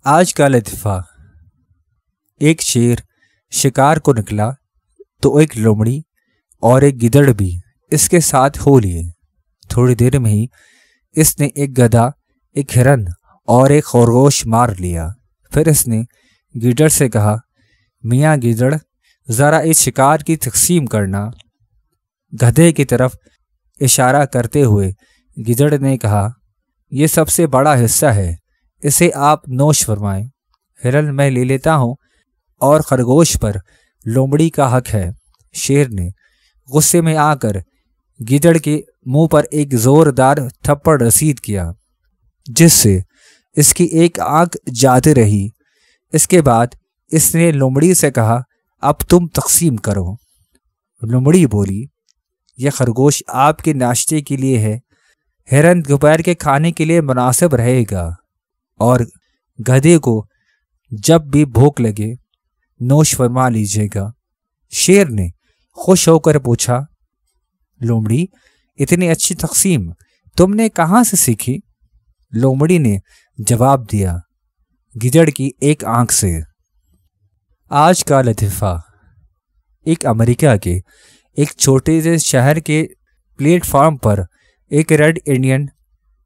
آج کا لطیفہ۔ ایک شیر شکار کو نکلا تو ایک لومڑی اور ایک گدڑ بھی اس کے ساتھ ہو لیے۔ تھوڑی دیر میں ہی اس نے ایک گدھا، ایک ہرن اور ایک خرگوش مار لیا۔ پھر اس نے گدڑ سے کہا، میاں گدڑ، ذرا اس شکار کی تقسیم کرنا۔ گدھے کی طرف اشارہ کرتے ہوئے گدڑ نے کہا، یہ سب سے بڑا حصہ ہے، اسے آپ نوش فرمائیں۔ ہرن میں لے لیتا ہوں اور خرگوش پر لومڑی کا حق ہے۔ شیر نے غصے میں آ کر گدڑ کے منہ پر ایک زوردار تھپڑ رسید کیا، جس سے اس کی ایک آنکھ جاتی رہی۔ اس کے بعد اس نے لومڑی سے کہا، اب تم تقسیم کرو۔ لومڑی بولی، یہ خرگوش آپ کے ناشتے کے لیے ہے، ہرن دوپہر کے کھانے کے لیے مناسب رہے گا، اور گدھے کو جب بھی بھوک لگے نوش فرما لیجیے گا۔ شیر نے خوش ہو کر پوچھا، لومڑی، اتنی اچھی تقسیم تم نے کہاں سے سیکھی؟ لومڑی نے جواب دیا، گدڑ کی ایک آنکھ سے۔ آج کا لطیفہ۔ ایک امریکہ کے ایک چھوٹے سے شہر کے پلیٹ فارم پر ایک ریڈ انڈین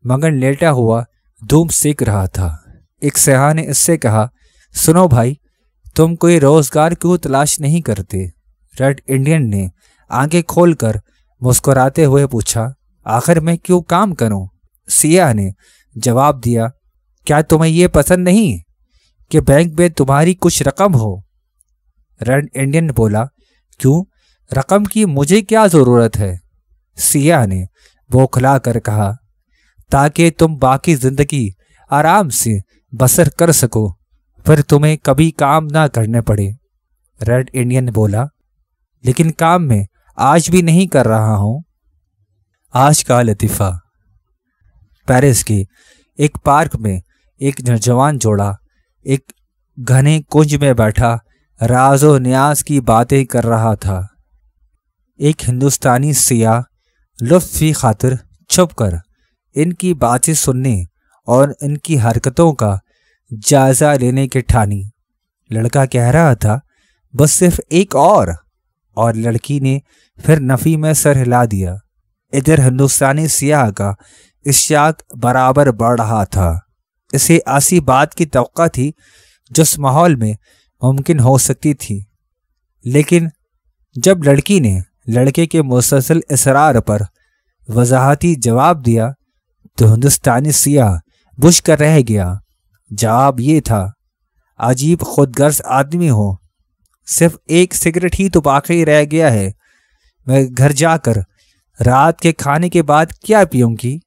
مگن لیٹا ہوا دھوم سیک رہا تھا۔ ایک سیاح نے اس سے کہا، سنو بھائی، تم کوئی روزگار کیوں تلاش نہیں کرتے؟ ریڈ انڈین نے آنکھیں کھول کر مسکراتے ہوئے پوچھا، آخر میں کیوں کام کروں؟ سیاح نے جواب دیا، کیا تمہیں یہ پسند نہیں کہ بینک میں تمہاری کچھ رقم ہو؟ ریڈ انڈین بولا، کیوں، رقم کی مجھے کیا ضرورت ہے؟ سیاح نے بوکھلا کر کہا، تاکہ تم باقی زندگی آرام سے بسر کر سکو، پھر تمہیں کبھی کام نہ کرنے پڑے۔ ریڈ انڈین بولا، لیکن کام میں آج بھی نہیں کر رہا ہوں۔ آج کا لطیفہ۔ پیرس کے ایک پارک میں ایک نوجوان جوڑا ایک گھنے کنج میں بیٹھا راز و نیاز کی باتیں کر رہا تھا۔ ایک ہندوستانی سیاح لطف کی خاطر چھپ کر ان کی باتیں سننے اور ان کی حرکتوں کا جائزہ لینے کے ٹھانی۔ لڑکا کہہ رہا تھا، بس صرف ایک اور لڑکی نے پھر نفی میں سر ہلا دیا۔ ادھر ہندوستانی سیاح کا اشتیاق برابر بڑھ رہا تھا۔ اسے ایسی بات کی توقع تھی جو اس ماحول میں ممکن ہو سکتی تھی، لیکن جب لڑکی نے لڑکے کے مسلسل اصرار پر وضاحتی جواب دیا تو ہندوستانی سیاح بجھ کر رہ گیا۔ جواب یہ تھا، عجیب خود غرض آدمی ہو، صرف ایک سگریٹ ہی تو باقی رہ گیا ہے، میں گھر جا کر رات کے کھانے کے بعد کیا پیوں گی؟